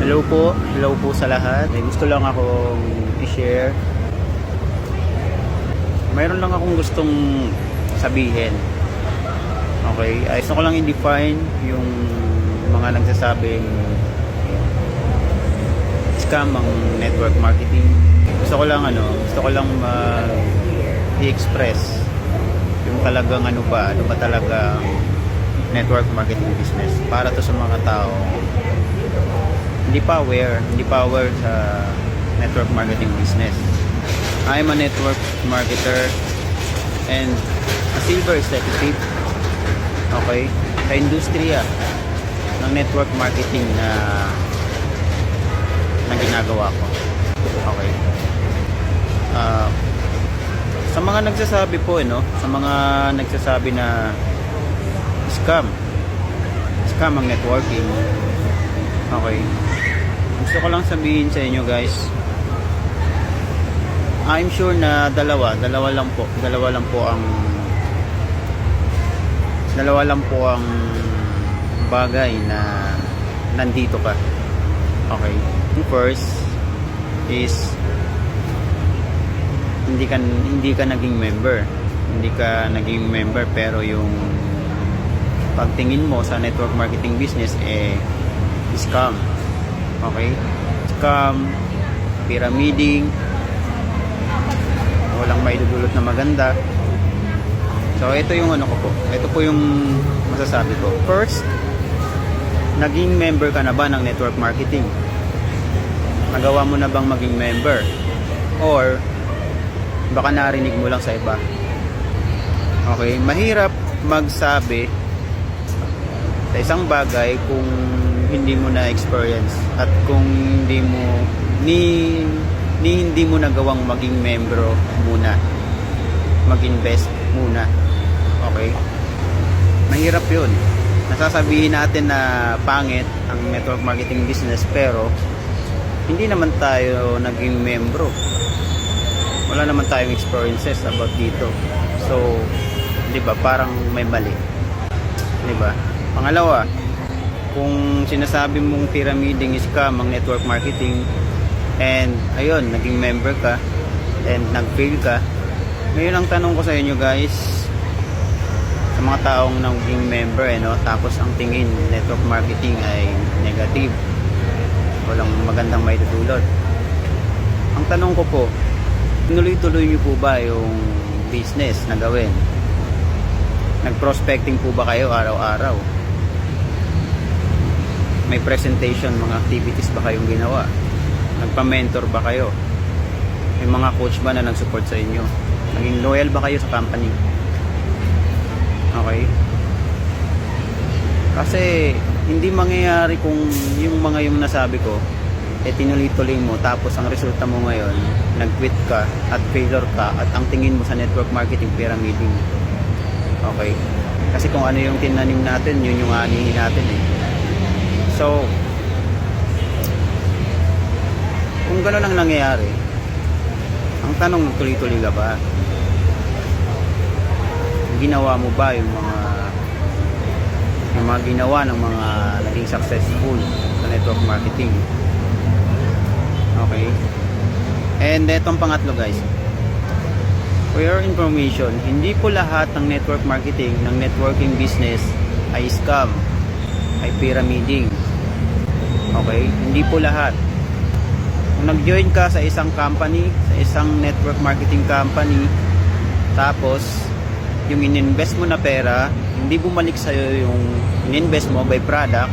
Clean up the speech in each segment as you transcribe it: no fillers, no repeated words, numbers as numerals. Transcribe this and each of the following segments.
Hello po sa lahat. Gusto lang akong i-share. Mayroon lang akong gustong sabihin. Okay, gusto ko lang i-define yung mga nagsasabing scam ang network marketing. Gusto ko lang i-express yung talagang ano ba talaga network marketing business para to sa mga tao hindi pa aware sa network marketing business. I'm a network marketer and a silver executive, okay, sa industriya ng network marketing na ginagawa ko. Okay. Sa mga nagsasabi po, sa mga nagsasabi na scam ang networking, okay, gusto ko lang sabihin sa inyo guys, I'm sure na dalawa lang po ang bagay na nandito ka. Okay, first is hindi ka naging member pero yung pagtingin mo sa network marketing business scam. Okay, scam, pyramiding, walang maidudulot na maganda. So ito yung ito po yung masasabi ko. First, naging member ka na ba ng network marketing? Nagawa mo na bang maging member? Or baka narinig mo lang sa iba? Okay, mahirap magsabi sa isang bagay kung hindi mo na experience at kung hindi mo nagawang maging membro muna, mag-invest muna. Okay, mahirap yun. Nasasabihin natin na pangit ang network marketing business pero hindi naman tayo naging membro, wala naman tayong experiences about dito. So, di ba, parang may mali, di ba? Pangalawa, kung sinasabi mong pyramiding scam ang network marketing and ayun, naging member ka and nag-fail ka, ngayon ang tanong ko sa inyo guys, sa mga taong naging member tapos ang tingin network marketing ay negative, walang magandang maidudulot, ang tanong ko po, tinuloy-tuloy niyo po ba yung business na gawin? Nag-prospecting po ba kayo araw-araw? May presentation, mga activities ba kayong ginawa? Nagpa-mentor ba kayo? May mga coach ba na nag-support sa inyo? Naging loyal ba kayo sa company? Okay? Kasi hindi mangyayari kung yung nasabi ko tinuloy-tuloy mo tapos ang resulta mo ngayon nag-quit ka at failure ka at ang tingin mo sa network marketing pyramiding. Okay? Kasi kung ano yung tinanim natin, yun yung anihin natin So, kung gano'n ang nangyayari, ang tanong, tuloy-tuloy ka ba? Ginawa mo ba yung mga ginawa ng mga naging successful sa network marketing? Okay? And etong pangatlo guys, for your information, hindi po lahat ng network marketing, ng networking business ay scam, ay pyramiding. Okay? Hindi po lahat. Kung nag-join ka sa isang company, sa isang network marketing company, tapos yung in-invest mo na pera, hindi bumalik sa'yo yung in-invest mo by product,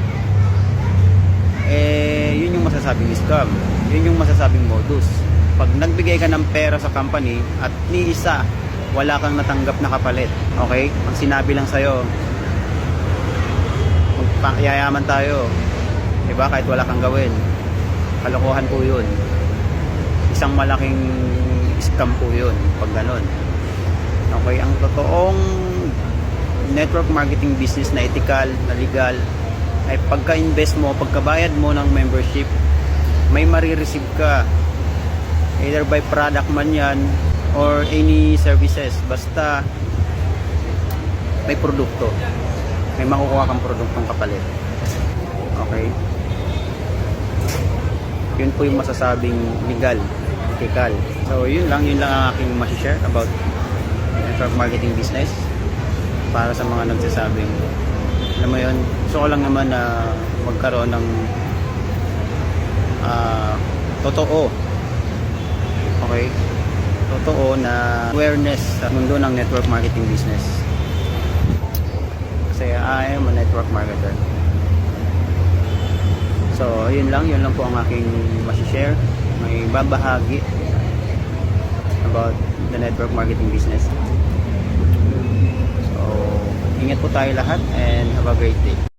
yun yung masasabing scam. Yun yung masasabing modus. Pag nagbigay ka ng pera sa company at ni isa, wala kang natanggap na kapalit. Okay? Ang sinabi lang sa'yo, yayaman tayo. Diba? Kahit wala kang gawin. Kalokohan po yun. Isang malaking scam po yun pag ganon. Okay? Ang totoong network marketing business na ethical, na legal, ay pagka-invest mo, pagkabayad mo ng membership, may marireceive ka. Either by product man yan or any services. Basta may produkto. May makukuha kang produktong kapalit. Okay? yun po yung masasabing legal, ethical. So yun lang ang aking ma-share about network marketing business para sa mga nagsasabing, alam mo yun, gusto ko lang naman na magkaroon ng totoo, okay, totoo na awareness sa mundo ng network marketing business. Kasi I am a network marketer. So yun lang po ang aking ma-share, may babahagi about the network marketing business. So ingat po tayo lahat and have a great day.